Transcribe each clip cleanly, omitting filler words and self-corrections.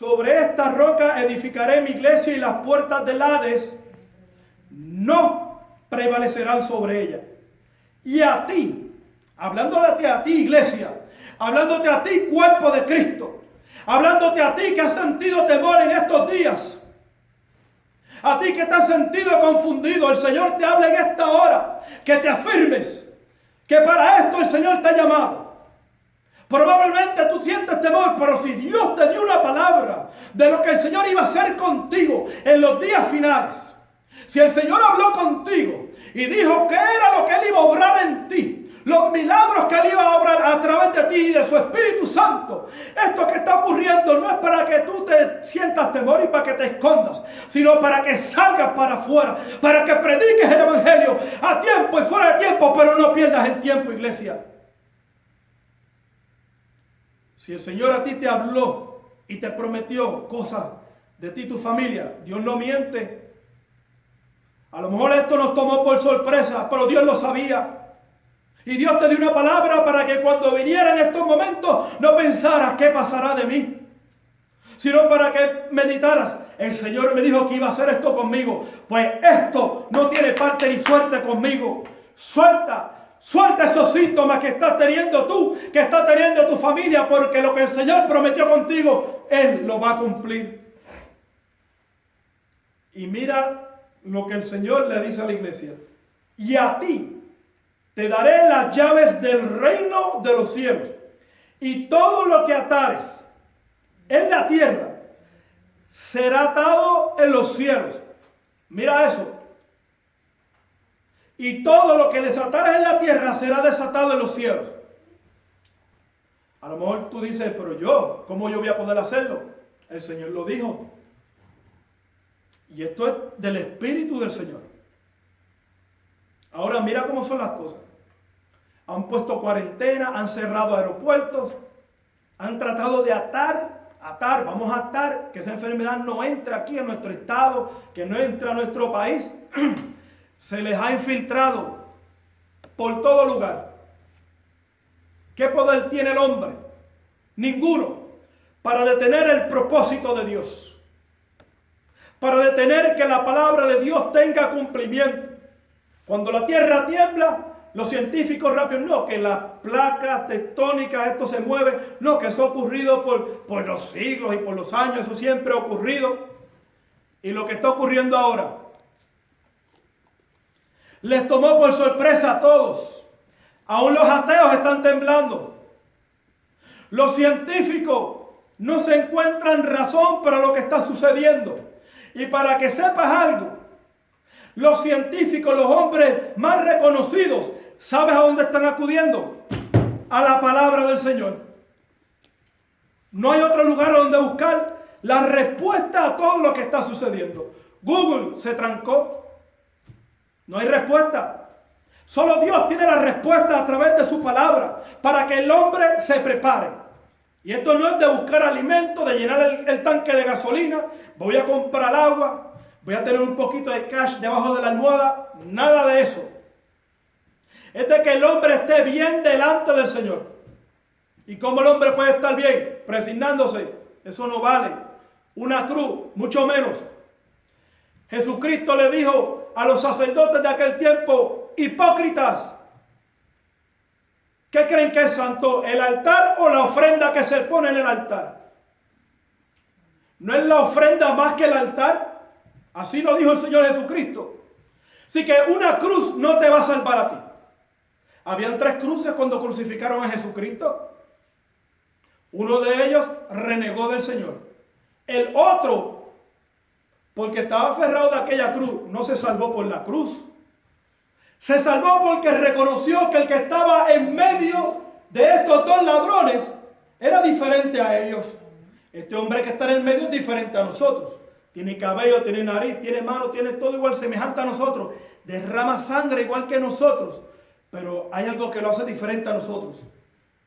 sobre esta roca edificaré mi iglesia y las puertas del Hades no prevalecerán sobre ella. Y a ti, hablándote a ti, iglesia, hablándote a ti, cuerpo de Cristo, hablándote a ti que has sentido temor en estos días, a ti que te has sentido confundido, el Señor te habla en esta hora, que te afirmes, que para esto el Señor te ha llamado. Probablemente tú sientes temor, pero si Dios te dio una palabra de lo que el Señor iba a hacer contigo en los días finales, si el Señor habló contigo y dijo que era lo que Él iba a obrar en ti, los milagros que Él iba a obrar a través de ti y de su Espíritu Santo, esto que está ocurriendo no es para que tú te sientas temor y para que te escondas, sino para que salgas para afuera, para que prediques el Evangelio a tiempo y fuera de tiempo, pero no pierdas el tiempo, iglesia. Si el Señor a ti te habló y te prometió cosas de ti y tu familia, Dios no miente. A lo mejor esto nos tomó por sorpresa, pero Dios lo sabía. Y Dios te dio una palabra para que cuando vinieran estos momentos no pensaras qué pasará de mí, sino para que meditaras. El Señor me dijo que iba a hacer esto conmigo, pues esto no tiene parte ni suerte conmigo. Suelta esos síntomas que estás teniendo tú, que está teniendo tu familia, porque lo que el Señor prometió contigo, Él lo va a cumplir. Y mira lo que el Señor le dice a la iglesia. Y a ti te daré las llaves del reino de los cielos. Y todo lo que atares en la tierra será atado en los cielos. Mira eso. Y todo lo que desatares en la tierra será desatado en los cielos. A lo mejor tú dices, pero ¿cómo yo voy a poder hacerlo? El Señor lo dijo. Y esto es del Espíritu del Señor. Ahora mira cómo son las cosas. Han puesto cuarentena, han cerrado aeropuertos, han tratado de atar, vamos a atar, que esa enfermedad no entre aquí a nuestro estado, que no entre a nuestro país. Se les ha infiltrado por todo lugar. ¿Qué poder tiene el hombre? Ninguno. Para detener el propósito de Dios. Para detener que la palabra de Dios tenga cumplimiento. Cuando la tierra tiembla, los científicos rápidos, no, que las placas tectónicas, esto se mueve, no, que eso ha ocurrido por los siglos y por los años, eso siempre ha ocurrido. Y lo que está ocurriendo ahora, les tomó por sorpresa a todos. Aún los ateos están temblando. Los científicos no se encuentran razón para lo que está sucediendo. Y para que sepas algo, los científicos, los hombres más reconocidos, ¿sabes a dónde están acudiendo? A la palabra del Señor. No hay otro lugar donde buscar la respuesta a todo lo que está sucediendo. Google se trancó. No hay respuesta. Solo Dios tiene la respuesta a través de su palabra para que el hombre se prepare. Y esto no es de buscar alimento, de llenar el tanque de gasolina. Voy a comprar agua. Voy a tener un poquito de cash debajo de la almohada. Nada de eso. Es de que el hombre esté bien delante del Señor. ¿Y cómo el hombre puede estar bien? Presignándose. Eso no vale. Una cruz, mucho menos. Jesucristo le dijo a los sacerdotes de aquel tiempo, hipócritas, ¿qué creen que es santo? ¿El altar o la ofrenda que se pone en el altar? ¿No es la ofrenda más que el altar? Así lo dijo el Señor Jesucristo. Así que una cruz no te va a salvar a ti. Habían 3 cruces cuando crucificaron a Jesucristo. Uno de ellos renegó del Señor. El otro, porque estaba aferrado de aquella cruz, no se salvó por la cruz. Se salvó porque reconoció que el que estaba en medio de estos 2 ladrones era diferente a ellos. Este hombre que está en el medio es diferente a nosotros. Tiene cabello, tiene nariz, tiene mano, tiene todo igual, semejante a nosotros. Derrama sangre igual que nosotros. Pero hay algo que lo hace diferente a nosotros.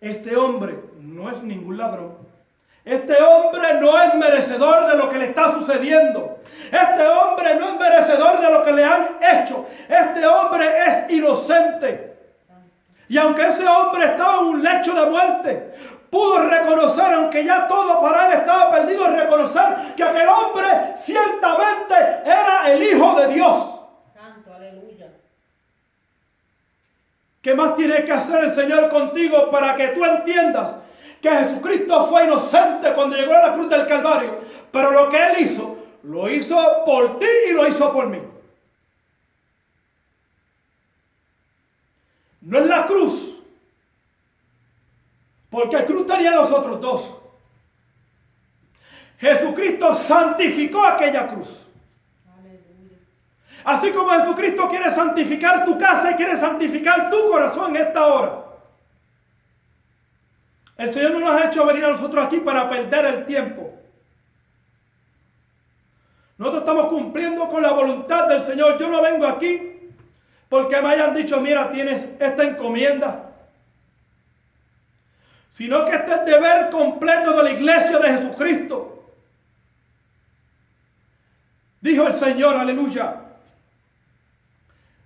Este hombre no es ningún ladrón. Este hombre no es merecedor de lo que le está sucediendo. Este hombre no es merecedor de lo que le han hecho. Este hombre es inocente. Y aunque ese hombre estaba en un lecho de muerte, pudo reconocer, aunque ya todo para él estaba perdido, reconocer ¿Qué más tiene que hacer el Señor contigo para que tú entiendas que Jesucristo fue inocente cuando llegó a la cruz del Calvario? Pero lo que Él hizo, lo hizo por ti y lo hizo por mí. No es la cruz, porque cruz tenían los otros dos. Jesucristo santificó aquella cruz. Así como Jesucristo quiere santificar tu casa y quiere santificar tu corazón en esta hora. El Señor no nos ha hecho venir a nosotros aquí para perder el tiempo. Nosotros estamos cumpliendo con la voluntad del Señor. Yo no vengo aquí porque me hayan dicho, mira, tienes esta encomienda. Sino que este es el deber completo de la iglesia de Jesucristo. Dijo el Señor, aleluya,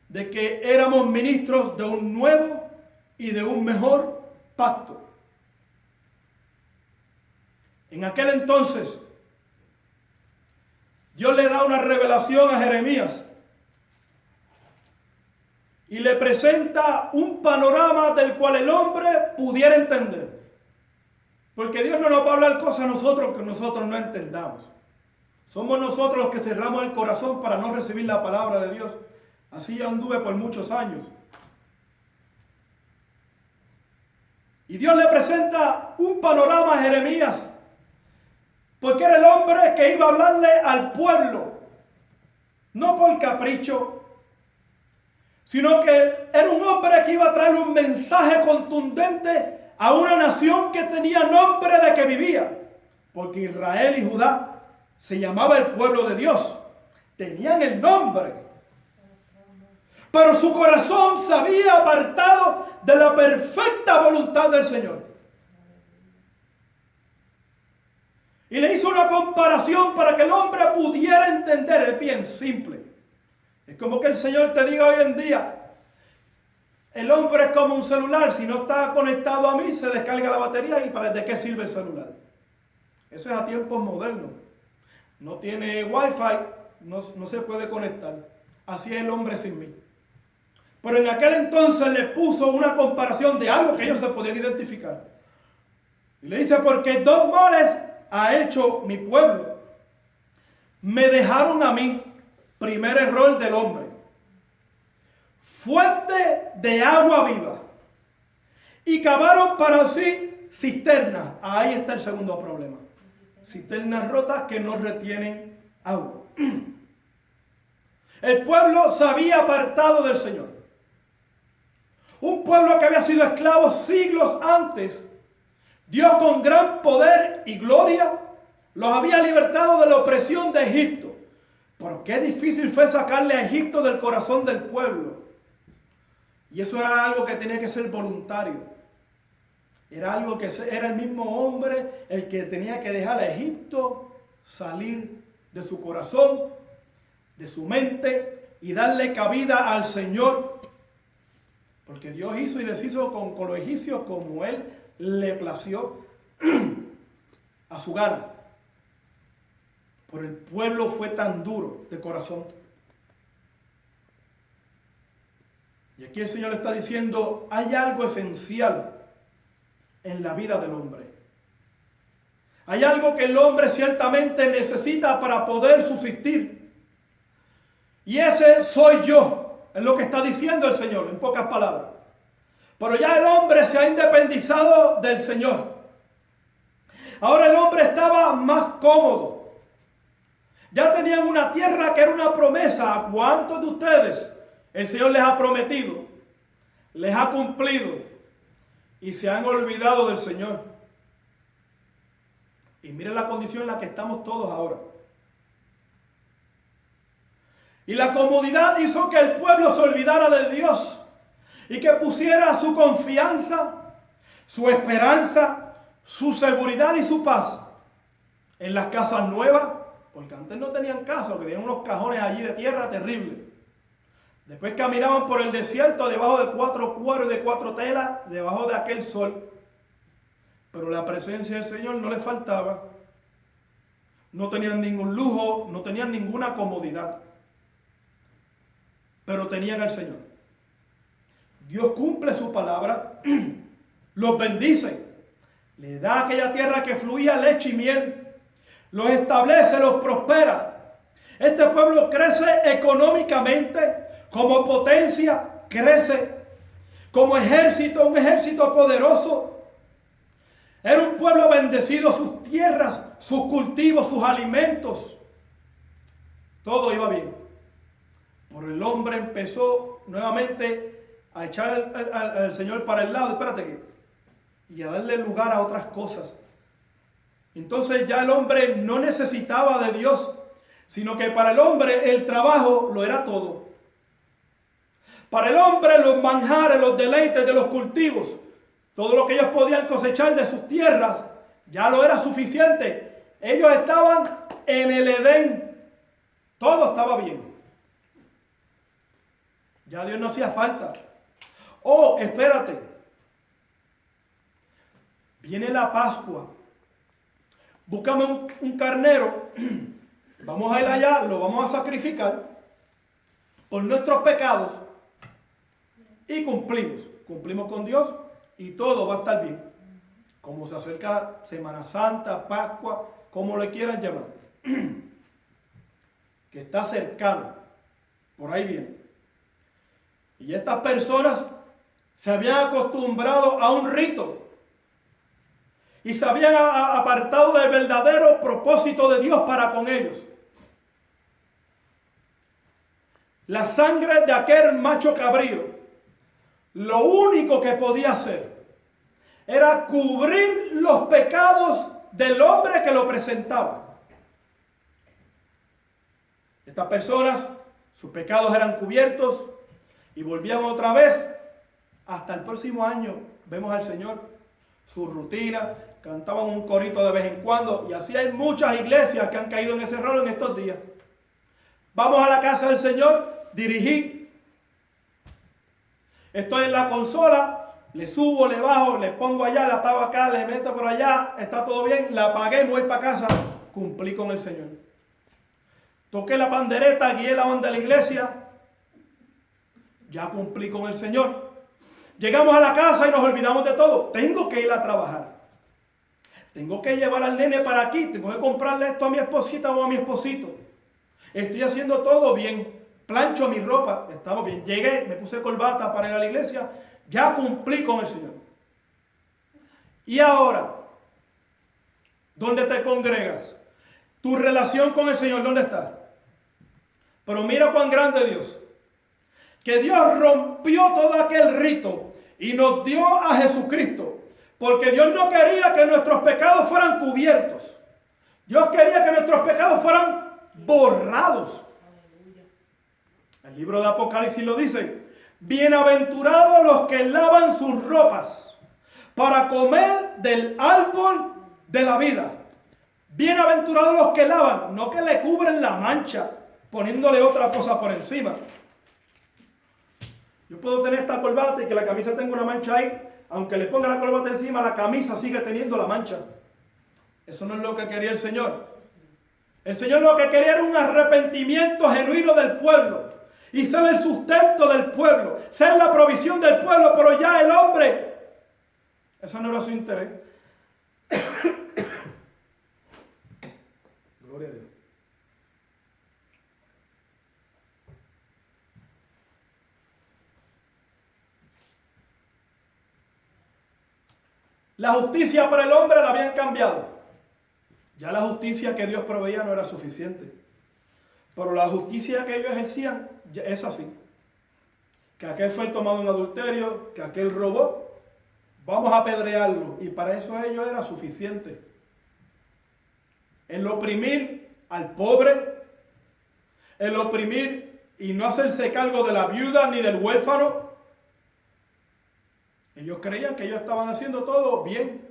de que éramos ministros de un nuevo y de un mejor pacto. En aquel entonces, Dios le da una revelación a Jeremías y le presenta un panorama del cual el hombre pudiera entender. Porque Dios no nos va a hablar cosas a nosotros que nosotros no entendamos. Somos nosotros los que cerramos el corazón para no recibir la palabra de Dios. Así yo anduve por muchos años. Y Dios le presenta un panorama a Jeremías, porque era el hombre que iba a hablarle al pueblo, no por capricho, sino que era un hombre que iba a traer un mensaje contundente a una nación que tenía nombre de que vivía, porque Israel y Judá se llamaba el pueblo de Dios, tenían el nombre. Pero su corazón se había apartado de la perfecta voluntad del Señor. Y le hizo una comparación para que el hombre pudiera entender. Es bien simple. Es como que el Señor te diga hoy en día, el hombre es como un celular. Si no está conectado a mí, se descarga la batería. ¿Y de qué sirve el celular? Eso es a tiempos modernos. No tiene wifi, no se puede conectar. Así es el hombre sin mí. Pero en aquel entonces le puso una comparación de algo que ellos se podían identificar. Y le dice, porque dos males ha hecho mi pueblo. Me dejaron a mí, primer error del hombre, fuente de agua viva. Y cavaron para sí cisternas. Ahí está el segundo problema. Cisternas rotas que no retienen agua. El pueblo se había apartado del Señor. Un pueblo que había sido esclavo siglos antes, Dios con gran poder y gloria los había libertado de la opresión de Egipto. Pero qué difícil fue sacarle a Egipto del corazón del pueblo. Y eso era algo que tenía que ser voluntario. Era algo que era el mismo hombre el que tenía que dejar a Egipto salir de su corazón, de su mente y darle cabida al Señor. Porque Dios hizo y deshizo con los egipcios como Él le plació a su gana. Pero el pueblo fue tan duro de corazón. Y aquí el Señor le está diciendo, hay algo esencial en la vida del hombre. Hay algo que el hombre ciertamente necesita para poder subsistir. Y ese soy yo. Es lo que está diciendo el Señor, en pocas palabras. Pero ya el hombre se ha independizado del Señor. Ahora el hombre estaba más cómodo. Ya tenían una tierra que era una promesa. ¿A cuántos de ustedes el Señor les ha prometido? Les ha cumplido. Y se han olvidado del Señor. Y miren la condición en la que estamos todos ahora. Y la comodidad hizo que el pueblo se olvidara de Dios y que pusiera su confianza, su esperanza, su seguridad y su paz en las casas nuevas, porque antes no tenían casa, que tenían unos cajones allí de tierra terribles. Después caminaban por el desierto debajo de 4 cueros y de 4 telas, debajo de aquel sol. Pero la presencia del Señor no les faltaba. No tenían ningún lujo, no tenían ninguna comodidad. Pero tenían al Señor. Dios cumple su palabra, los bendice, le da aquella tierra que fluía leche y miel, los establece, los prospera. Este pueblo crece económicamente, como potencia, crece como ejército, un ejército poderoso. Era un pueblo bendecido, sus tierras, sus cultivos, sus alimentos. Todo iba bien. Pero el hombre empezó nuevamente a echar al Señor para el lado, y a darle lugar a otras cosas. Entonces ya el hombre no necesitaba de Dios, sino que para el hombre el trabajo lo era todo. Para el hombre los manjares, los deleites de los cultivos, todo lo que ellos podían cosechar de sus tierras, ya lo era suficiente. Ellos estaban en el Edén. Todo estaba bien. Ya Dios no hacía falta. Oh, espérate. Viene la Pascua. Búscame un carnero. Vamos a ir allá, lo vamos a sacrificar por nuestros pecados. Y cumplimos con Dios y todo va a estar bien. Como se acerca Semana Santa, Pascua, como le quieran llamar. Que está cercano. Por ahí viene. Y estas personas se habían acostumbrado a un rito. Y se habían apartado del verdadero propósito de Dios para con ellos. La sangre de aquel macho cabrío, lo único que podía hacer era cubrir los pecados del hombre que lo presentaba. Estas personas, sus pecados eran cubiertos y volvían otra vez. Hasta el próximo año vemos al Señor, su rutina, cantaban un corito de vez en cuando, y así hay muchas iglesias que han caído en ese error en estos días. Vamos a la casa del Señor, dirigí. Estoy en la consola, le subo, le bajo, le pongo allá, la apago acá, le meto por allá, está todo bien, la apagué, me voy para casa, cumplí con el Señor. Toqué la pandereta, guié la banda de la iglesia, ya cumplí con el Señor. Llegamos a la casa y nos olvidamos de todo. Tengo que ir a trabajar. Tengo que llevar al nene para aquí, tengo que comprarle esto a mi esposita o a mi esposito. Estoy haciendo todo bien. Plancho mi ropa, estamos bien. Llegué, me puse corbata para ir a la iglesia, ya cumplí con el Señor. Y ahora, ¿dónde te congregas? Tu relación con el Señor, ¿dónde está? Pero mira cuán grande Dios. Que Dios rompió todo aquel rito y nos dio a Jesucristo. Porque Dios no quería que nuestros pecados fueran cubiertos. Dios quería que nuestros pecados fueran borrados. El libro de Apocalipsis lo dice. Bienaventurados los que lavan sus ropas para comer del árbol de la vida. Bienaventurados los que lavan, no que le cubren la mancha poniéndole otra cosa por encima. Yo puedo tener esta corbata y que la camisa tenga una mancha ahí. Aunque le ponga la corbata encima, la camisa sigue teniendo la mancha. Eso no es lo que quería el Señor. El Señor lo que quería era un arrepentimiento genuino del pueblo. Y ser el sustento del pueblo. Ser la provisión del pueblo. Pero ya el hombre, eso no era su interés. Gloria a Dios. La justicia para el hombre la habían cambiado. Ya la justicia que Dios proveía no era suficiente. Pero la justicia que ellos ejercían es así. Que aquel fue tomado en adulterio, que aquel robó, vamos a apedrearlo. Y para eso ellos era suficiente. El oprimir al pobre, el oprimir y no hacerse cargo de la viuda ni del huérfano. Ellos creían que ellos estaban haciendo todo bien.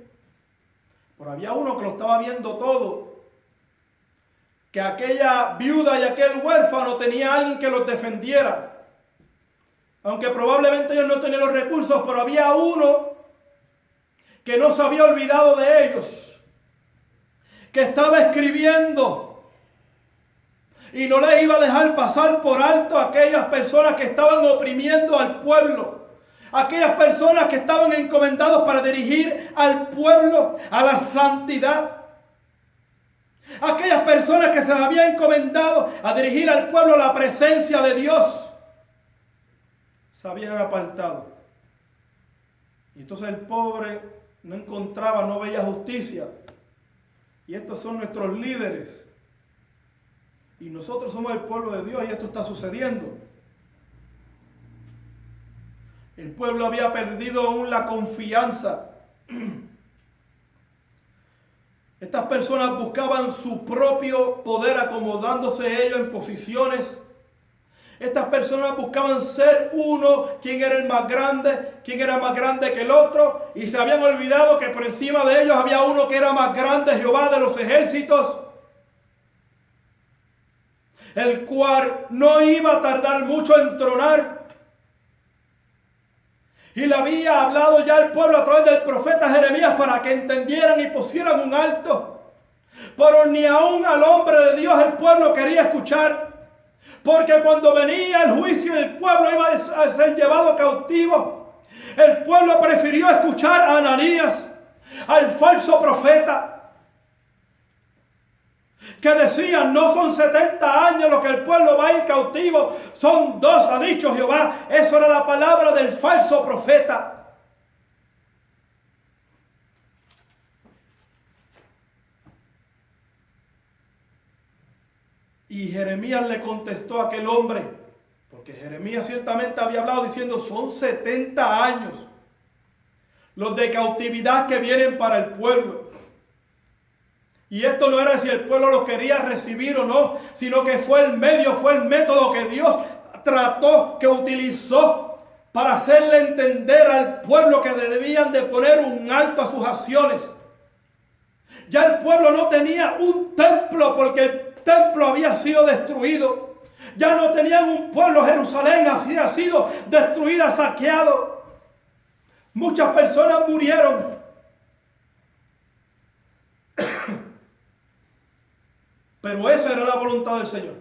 Pero había uno que lo estaba viendo todo. Que aquella viuda y aquel huérfano tenía alguien que los defendiera. Aunque probablemente ellos no tenían los recursos, pero había uno que no se había olvidado de ellos. Que estaba escribiendo. Y no les iba a dejar pasar por alto a aquellas personas que estaban oprimiendo al pueblo. Aquellas personas que estaban encomendados para dirigir al pueblo a la santidad. Aquellas personas que se les había encomendado a dirigir al pueblo a la presencia de Dios, se habían apartado. Y entonces el pobre no encontraba, no veía justicia. Y estos son nuestros líderes. Y nosotros somos el pueblo de Dios y esto está sucediendo. El pueblo había perdido aún la confianza. Estas personas buscaban su propio poder, acomodándose ellos en posiciones. Estas personas buscaban ser uno, quién era el más grande, quién era más grande que el otro, y se habían olvidado que por encima de ellos había uno que era más grande, Jehová de los ejércitos, el cual no iba a tardar mucho en tronar. Y le había hablado ya el pueblo a través del profeta Jeremías para que entendieran y pusieran un alto. Pero ni aún al hombre de Dios el pueblo quería escuchar. Porque cuando venía el juicio y el pueblo iba a ser llevado cautivo, el pueblo prefirió escuchar a Ananías, al falso profeta, que decía: no son 70 años lo que el pueblo va a ir cautivo, son 2, ha dicho Jehová. Eso era la palabra del falso profeta. Y Jeremías le contestó a aquel hombre, porque Jeremías ciertamente había hablado diciendo: son 70 años los de cautividad que vienen para el pueblo. Y esto no era si el pueblo lo quería recibir o no, sino que fue el medio, fue el método que Dios trató, que utilizó para hacerle entender al pueblo que debían de poner un alto a sus acciones. Ya el pueblo no tenía un templo porque el templo había sido destruido. Ya no tenían un pueblo, Jerusalén había sido destruida, saqueado. Muchas personas murieron. Pero esa era la voluntad del Señor.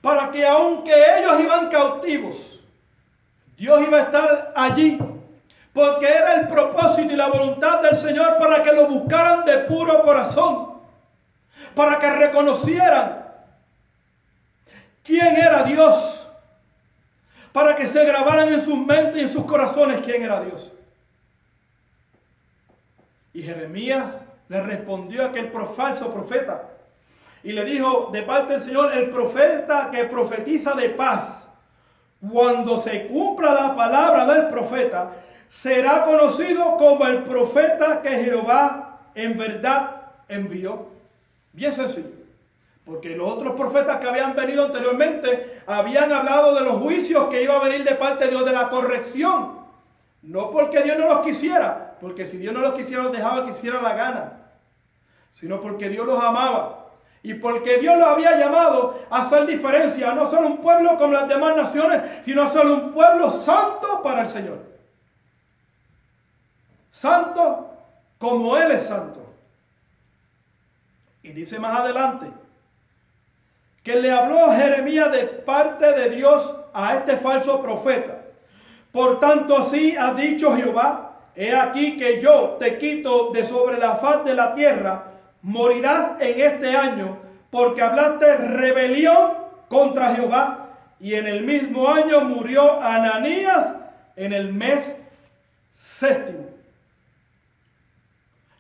Para que aunque ellos iban cautivos, Dios iba a estar allí. Porque era el propósito y la voluntad del Señor para que lo buscaran de puro corazón. Para que reconocieran quién era Dios. Para que se grabaran en sus mentes y en sus corazones quién era Dios. Y Jeremías le respondió a aquel falso profeta y le dijo de parte del Señor: el profeta que profetiza de paz, cuando se cumpla la palabra del profeta, será conocido como el profeta que Jehová en verdad envió. Bien sencillo. Porque los otros profetas que habían venido anteriormente habían hablado de los juicios que iba a venir de parte de Dios, de la corrección. No porque Dios no los quisiera, porque si Dios no los quisiera, los dejaba que hicieran la gana, sino porque Dios los amaba. Y porque Dios los había llamado a hacer diferencia, a no ser un pueblo como las demás naciones, sino a ser un pueblo santo para el Señor. Santo como Él es santo. Y dice más adelante que le habló Jeremías de parte de Dios a este falso profeta. Por tanto, así ha dicho Jehová: he aquí que yo te quito de sobre la faz de la tierra, morirás en este año, porque hablaste rebelión contra Jehová. Y en el mismo año murió Ananías en el mes 7.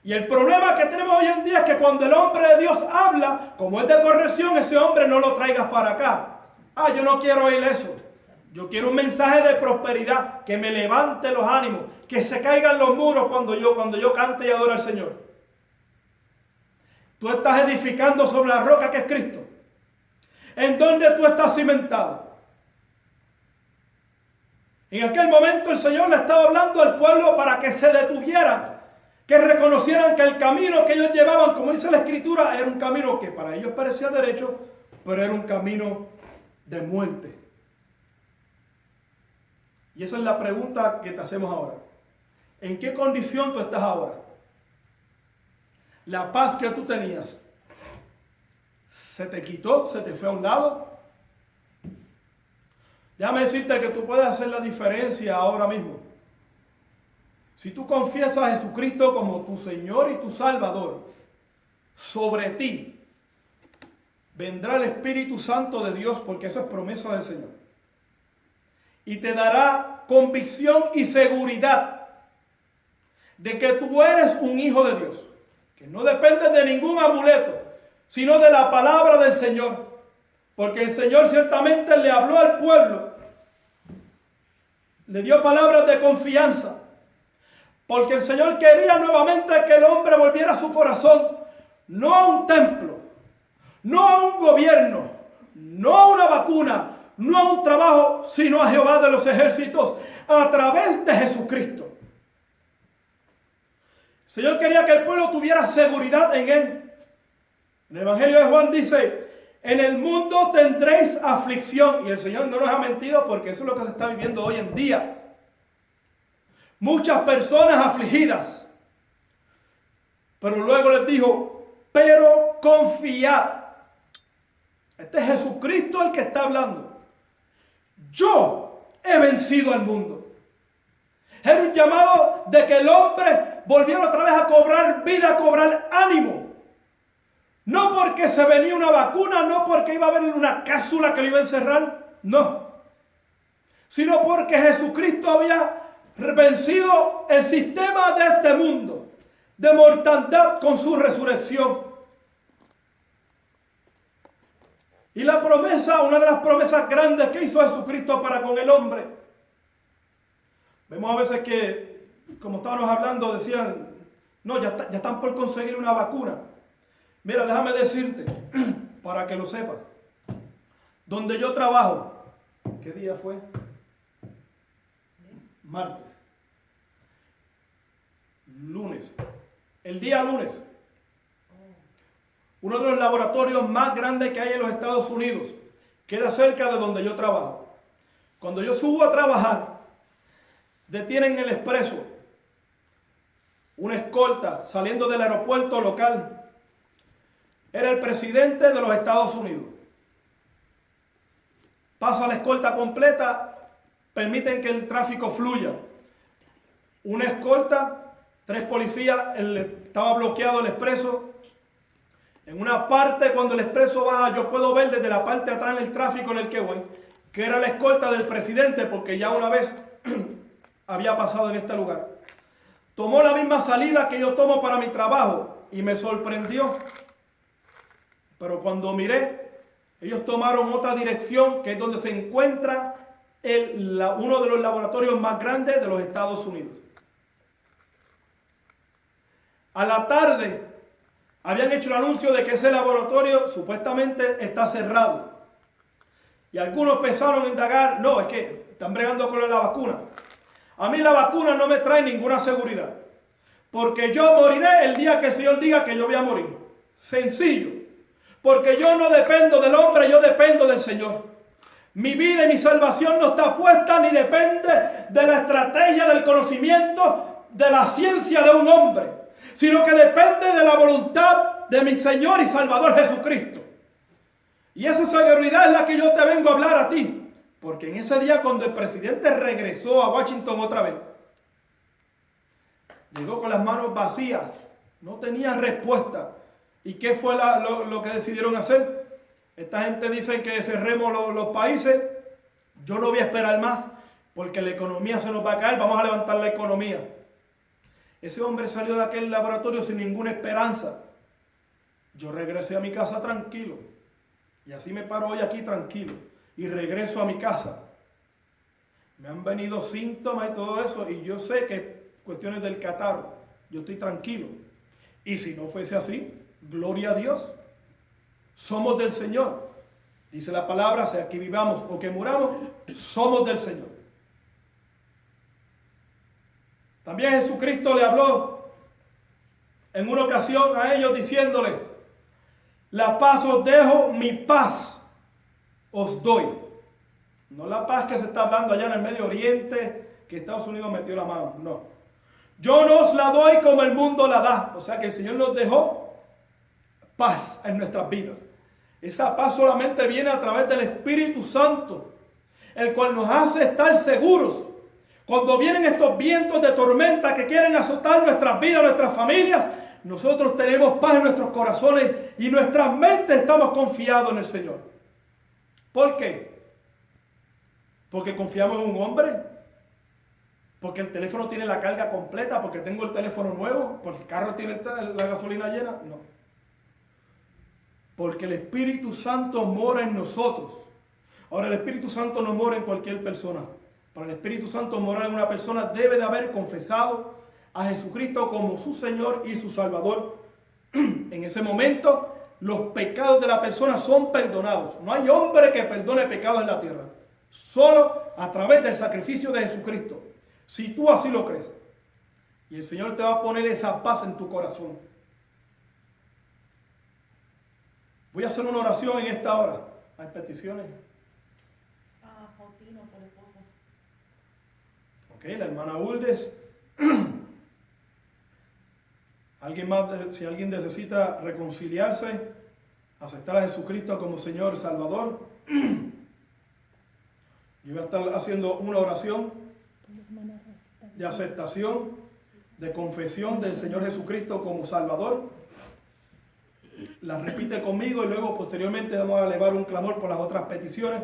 Y el problema que tenemos hoy en día es que cuando el hombre de Dios habla, como es de corrección, ese hombre no lo traigas para acá. Ah, yo no quiero oír eso. Yo quiero un mensaje de prosperidad, que me levante los ánimos, que se caigan los muros cuando yo cante y adore al Señor. Tú estás edificando sobre la roca que es Cristo. ¿En dónde tú estás cimentado? En aquel momento el Señor le estaba hablando al pueblo para que se detuvieran, que reconocieran que el camino que ellos llevaban, como dice la Escritura, era un camino que para ellos parecía derecho, pero era un camino de muerte. Y esa es la pregunta que te hacemos ahora. ¿En qué condición tú estás ahora? La paz que tú tenías, ¿se te quitó? ¿Se te fue a un lado? Déjame decirte que tú puedes hacer la diferencia ahora mismo. Si tú confiesas a Jesucristo como tu Señor y tu Salvador, sobre ti vendrá el Espíritu Santo de Dios, porque eso es promesa del Señor. Y te dará convicción y seguridad de que tú eres un hijo de Dios, que no depende de ningún amuleto, sino de la palabra del Señor. Porque el Señor ciertamente le habló al pueblo, le dio palabras de confianza, porque el Señor quería nuevamente que el hombre volviera a su corazón, no a un templo, no a un gobierno, no a una vacuna, no a un trabajo, sino a Jehová de los ejércitos, a través de Jesucristo. El Señor quería que el pueblo tuviera seguridad en Él. En el Evangelio de Juan dice: en el mundo tendréis aflicción. Y el Señor no nos ha mentido, porque eso es lo que se está viviendo hoy en día. Muchas personas afligidas. Pero luego les dijo: pero confiad. Este es Jesucristo el que está hablando. Yo he vencido al mundo. Era un llamado de que el hombre volviera otra vez a cobrar vida, a cobrar ánimo. No porque se venía una vacuna, no porque iba a haber una cápsula que lo iba a encerrar, no. Sino porque Jesucristo había vencido el sistema de este mundo de mortandad con su resurrección. Y la promesa, una de las promesas grandes que hizo Jesucristo para con el hombre. Vemos a veces que, como estábamos hablando, decían: no, ya están por conseguir una vacuna. Mira, déjame decirte, para que lo sepas, donde yo trabajo, ¿qué día fue? Martes. Lunes. El día lunes. Uno de los laboratorios más grandes que hay en los Estados Unidos queda cerca de donde yo trabajo. Cuando yo subo a trabajar, detienen el expreso una escolta saliendo del aeropuerto local. Era el presidente de los Estados Unidos. Pasa la escolta completa, permiten que el tráfico fluya. Una escolta, 3 policías, estaba bloqueado el expreso. En una parte, cuando el expreso baja, yo puedo ver desde la parte de atrás en el tráfico en el que voy, que era la escolta del presidente, porque ya una vez había pasado en este lugar. Tomó la misma salida que yo tomo para mi trabajo y me sorprendió. Pero cuando miré, ellos tomaron otra dirección, que es donde se encuentra uno de los laboratorios más grandes de los Estados Unidos. A la tarde habían hecho el anuncio de que ese laboratorio supuestamente está cerrado. Y algunos pensaron en indagar: no, es que están bregando con la vacuna. A mí la vacuna no me trae ninguna seguridad, porque yo moriré el día que el Señor diga que yo voy a morir. Sencillo. Porque yo no dependo del hombre, yo dependo del Señor. Mi vida y mi salvación no está puesta ni depende de la estrategia, del conocimiento, de la ciencia de un hombre, sino que depende de la voluntad de mi Señor y Salvador Jesucristo. Y esa seguridad es la que yo te vengo a hablar a ti. Porque en ese día, cuando el presidente regresó a Washington otra vez, llegó con las manos vacías, no tenía respuesta. ¿Y qué fue lo que decidieron hacer? Esta gente dice que cerremos los países. Yo no voy a esperar más, porque la economía se nos va a caer, vamos a levantar la economía. Ese hombre salió de aquel laboratorio sin ninguna esperanza. Yo regresé a mi casa tranquilo. Y así me paro hoy aquí tranquilo. Y regreso a mi casa. Me han venido síntomas y todo eso. Y yo sé que cuestiones del catarro. Yo estoy tranquilo. Y si no fuese así, gloria a Dios. Somos del Señor. Dice la palabra, sea que vivamos o que muramos, somos del Señor. También Jesucristo le habló en una ocasión a ellos diciéndole: la paz os dejo, mi paz os doy. No la paz que se está hablando allá en el Medio Oriente, que Estados Unidos metió la mano. No. Yo no os la doy como el mundo la da. O sea que el Señor nos dejó paz en nuestras vidas. Esa paz solamente viene a través del Espíritu Santo. el cual nos hace estar seguros. Cuando vienen estos vientos de tormenta que quieren azotar nuestras vidas, nuestras familias, nosotros tenemos paz en nuestros corazones y nuestras mentes estamos confiados en el Señor. ¿Por qué? Porque confiamos en un hombre, porque el teléfono tiene la carga completa, porque tengo el teléfono nuevo, porque el carro tiene la gasolina llena. No. Porque el Espíritu Santo mora en nosotros. Ahora, el Espíritu Santo no mora en cualquier persona. Para el Espíritu Santo morar en una persona debe de haber confesado a Jesucristo como su Señor y su Salvador. En ese momento, los pecados de la persona son perdonados. No hay hombre que perdone pecados en la tierra. Solo a través del sacrificio de Jesucristo. Si tú así lo crees. Y el Señor te va a poner esa paz en tu corazón. Voy a hacer una oración en esta hora. ¿Hay peticiones? Faustino, por esposa. Ok, la hermana Uldes. ¿Alguien más, si alguien necesita reconciliarse, aceptar a Jesucristo como Señor Salvador? Yo voy a estar haciendo una oración de aceptación, de confesión del Señor Jesucristo como Salvador. La repite conmigo y luego posteriormente vamos a elevar un clamor por las otras peticiones.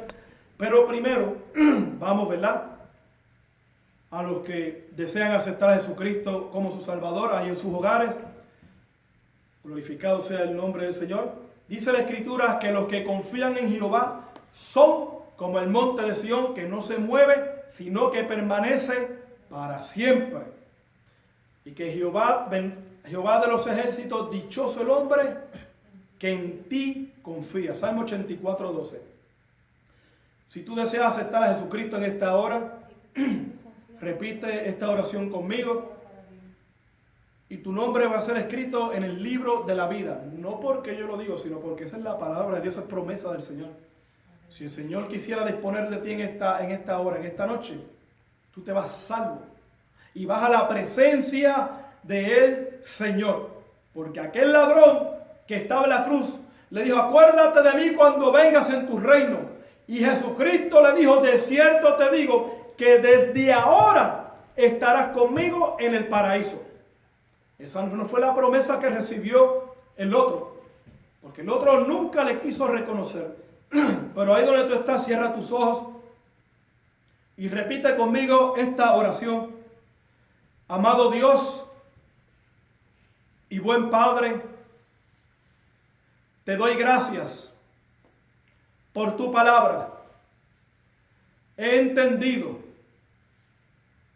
Pero primero, vamos, ¿verdad?, a los que desean aceptar a Jesucristo como su Salvador, ahí en sus hogares. Glorificado sea el nombre del Señor. Dice la Escritura que los que confían en Jehová son como el monte de Sión, que no se mueve, sino que permanece para siempre. Y que Jehová de los ejércitos, dichoso el hombre que en ti confía. Salmo 84, 12. Si tú deseas aceptar a Jesucristo en esta hora, repite esta oración conmigo y tu nombre va a ser escrito en el libro de la vida. No porque yo lo digo, sino porque esa es la palabra de Dios, es promesa del Señor. Si el Señor quisiera disponer de ti en esta hora, en esta noche, tú te vas salvo y vas a la presencia del Señor. Porque aquel ladrón que estaba en la cruz le dijo: acuérdate de mí cuando vengas en tu reino. Y Jesucristo le dijo: de cierto te digo que desde ahora estarás conmigo en el paraíso. Esa no fue la promesa que recibió el otro, porque el otro nunca le quiso reconocer. Pero ahí donde tú estás, cierra tus ojos y repite conmigo esta oración. Amado Dios y buen Padre, te doy gracias por tu palabra. He entendido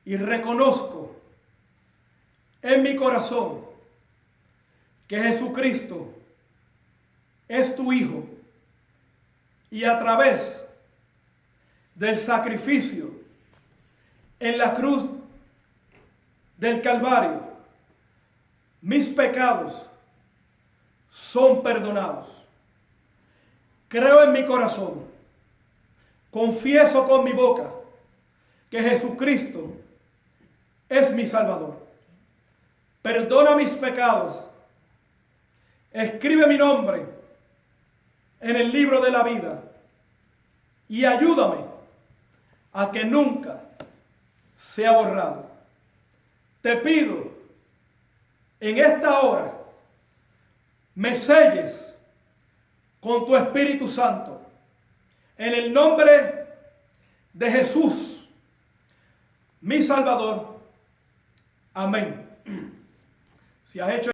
y reconozco en mi corazón que Jesucristo es tu Hijo, y a través del sacrificio en la cruz del Calvario, mis pecados son perdonados. Creo en mi corazón, confieso con mi boca que Jesucristo es mi Salvador. Perdona mis pecados, escribe mi nombre en el libro de la vida y ayúdame a que nunca sea borrado. Te pido en esta hora me selles con tu Espíritu Santo en el nombre de Jesús, mi Salvador. Amén. Si has hecho